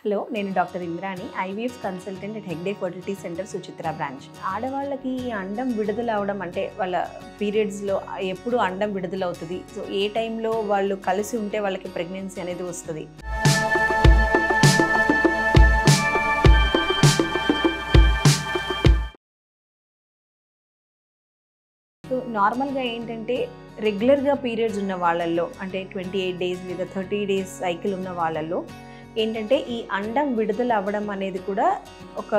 Hello, నేను doctor Indrani, IVF consultant at Hegde fertility centre Suchitra branch. ఆడవాళ్ళకి అండం విడుదల అవడం అంటే వాళ్ళ పీరియడ్స్లో ఎప్పుడు అండం విడుదల అవుతుంది, సో ఏ టైంలో వాళ్ళు కలిసి ఉంటే వాళ్ళకి ప్రెగ్నెన్సీ అనేది వస్తుంది. సో నార్మల్గా ఏంటంటే రెగ్యులర్గా పీరియడ్స్ ఉన్న వాళ్ళల్లో అంటే 28 డేస్ లేదా 30 డేస్ సైకిల్ ఉన్న వాళ్ళల్లో ఏంటంటే ఈ అండం విడుదల అవ్వడం అనేది కూడా ఒక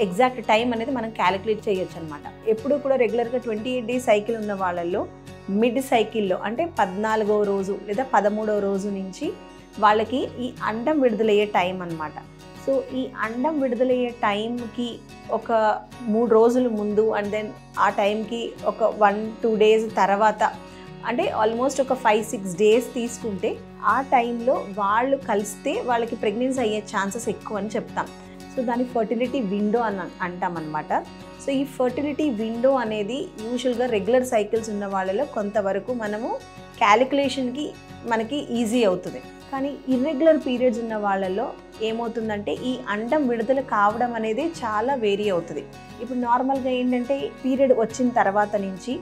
ఎగ్జాక్ట్ టైం అనేది మనం క్యాలిక్యులేట్ చేయొచ్చు అనమాట. ఎప్పుడు కూడా రెగ్యులర్గా 28 డేస్ సైకిల్ ఉన్న వాళ్ళల్లో మిడ్ సైకిల్లో అంటే 14వ రోజు లేదా 13వ రోజు నుంచి వాళ్ళకి ఈ అండం విడుదలయ్యే టైం అనమాట. సో ఈ అండం విడుదలయ్యే టైంకి ఒక 3 రోజుల ముందు అండ్ దెన్ ఆ టైంకి ఒక 1-2 డేస్ తర్వాత అంటే ఆల్మోస్ట్ ఒక 5-6 డేస్ తీసుకుంటే ఆ టైంలో వాళ్ళు కలిస్తే వాళ్ళకి ప్రెగ్నెన్సీ అయ్యే ఛాన్సెస్ ఎక్కువ అని చెప్తాం. సో దాన్ని ఫర్టిలిటీ విండో అని అంటాం అనమాట. సో ఈ ఫర్టిలిటీ విండో అనేది యూజువల్గా రెగ్యులర్ సైకిల్స్ ఉన్న వాళ్ళలో కొంతవరకు మనము క్యాలిక్యులేషన్కి మనకి ఈజీ అవుతుంది. కానీ ఇర్రెగ్యులర్ పీరియడ్స్ ఉన్న వాళ్ళలో ఏమవుతుందంటే ఈ అండం విడుదల కావడం అనేది చాలా వేరీ అవుతుంది. ఇప్పుడు నార్మల్గా ఏంటంటే పీరియడ్ వచ్చిన తర్వాత నుంచి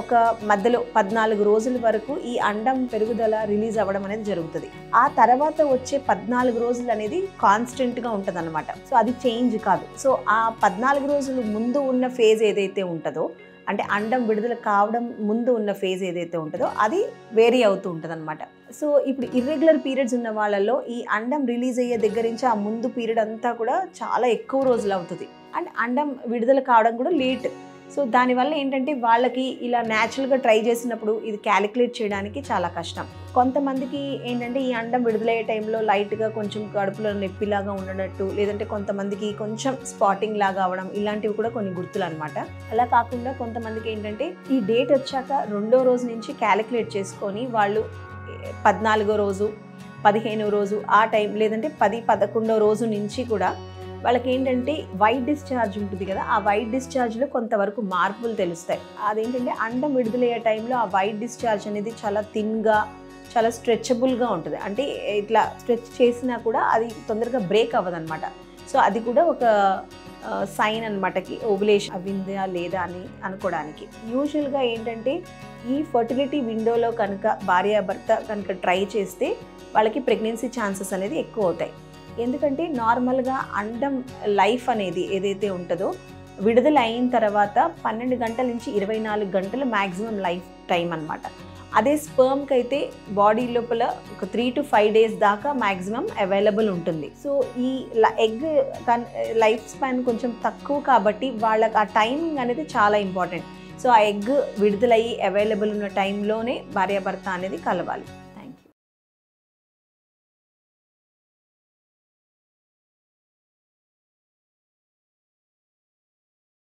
ఒక మధ్యలో 14 రోజుల వరకు ఈ అండం పెరుగుదల రిలీజ్ అవ్వడం అనేది జరుగుతుంది. ఆ తర్వాత వచ్చే 14 రోజులు అనేది కాన్స్టెంట్గా ఉంటుంది అనమాట. సో అది చేంజ్ కాదు. సో ఆ 14 రోజులు ముందు ఉన్న ఫేజ్ ఏదైతే ఉంటుందో అంటే అండం విడుదల కావడం ముందు ఉన్న ఫేజ్ ఏదైతే ఉంటుందో అది వేరీ అవుతూ ఉంటుంది అనమాట. సో ఇప్పుడు ఇర్రెగ్యులర్ పీరియడ్స్ ఉన్న వాళ్ళలో ఈ అండం రిలీజ్ అయ్యే దగ్గర నుంచి ఆ ముందు పీరియడ్ అంతా కూడా చాలా ఎక్కువ రోజులు అవుతుంది అండ్ అండం విడుదల కావడం కూడా లేట్. సో దానివల్ల ఏంటంటే వాళ్ళకి ఇలా న్యాచురల్గా ట్రై చేసినప్పుడు ఇది క్యాలిక్యులేట్ చేయడానికి చాలా కష్టం. కొంతమందికి ఏంటంటే ఈ అండం విడుదలయ్యే టైంలో లైట్గా కొంచెం కడుపులో నొప్పిలాగా ఉండనట్టు, లేదంటే కొంతమందికి కొంచెం స్పాటింగ్ లాగా అవడం, ఇలాంటివి కూడా కొన్ని గుర్తులు అనమాట. అలా కాకుండా కొంతమందికి ఏంటంటే ఈ డేట్ వచ్చాక 2వ రోజు నుంచి క్యాలిక్యులేట్ చేసుకొని వాళ్ళు 14వ రోజు 15వ రోజు ఆ టైం లేదంటే 10-11వ రోజు నుంచి కూడా వాళ్ళకి ఏంటంటే వైట్ డిశ్చార్జ్ ఉంటుంది కదా, ఆ వైట్ డిశ్చార్జ్లో కొంతవరకు మార్పులు తెలుస్తాయి. అదేంటంటే అండం విడుదలయ్యే టైంలో ఆ వైట్ డిశ్చార్జ్ అనేది చాలా థిన్గా చాలా స్ట్రెచబుల్గా ఉంటుంది. అంటే ఇట్లా స్ట్రెచ్ చేసినా కూడా అది తొందరగా బ్రేక్ అవ్వదన్నమాట. సో అది కూడా ఒక సైన్ అనమాటకి ఓవులేషన్ అవ్విందా లేదా అని అనుకోవడానికి. యూజువల్గా ఏంటంటే ఈ ఫర్టిలిటీ విండోలో కనుక భార్యాభర్త కనుక ట్రై చేస్తే వాళ్ళకి ప్రెగ్నెన్సీ ఛాన్సెస్ అనేది ఎక్కువ అవుతాయి. ఎందుకంటే నార్మల్గా అండం లైఫ్ అనేది ఏదైతే ఉంటుందో విడుదల అయిన తర్వాత 12 గంటల నుంచి 24 గంటలు మ్యాక్సిమం లైఫ్ టైం అనమాట. అదే స్పర్మ్కి అయితే బాడీ లోపల ఒక 3-5 డేస్ దాకా మ్యాక్సిమం అవైలబుల్ ఉంటుంది. సో ఈ ఎగ్ లైఫ్ స్పాన్ కొంచెం తక్కువ కాబట్టి వాళ్ళకి ఆ టైమింగ్ అనేది చాలా ఇంపార్టెంట్. సో ఆ ఎగ్ విడుదలయ్యి అవైలబుల్ ఉన్న టైంలోనే భార్యాభర్త అనేది కలవాలి.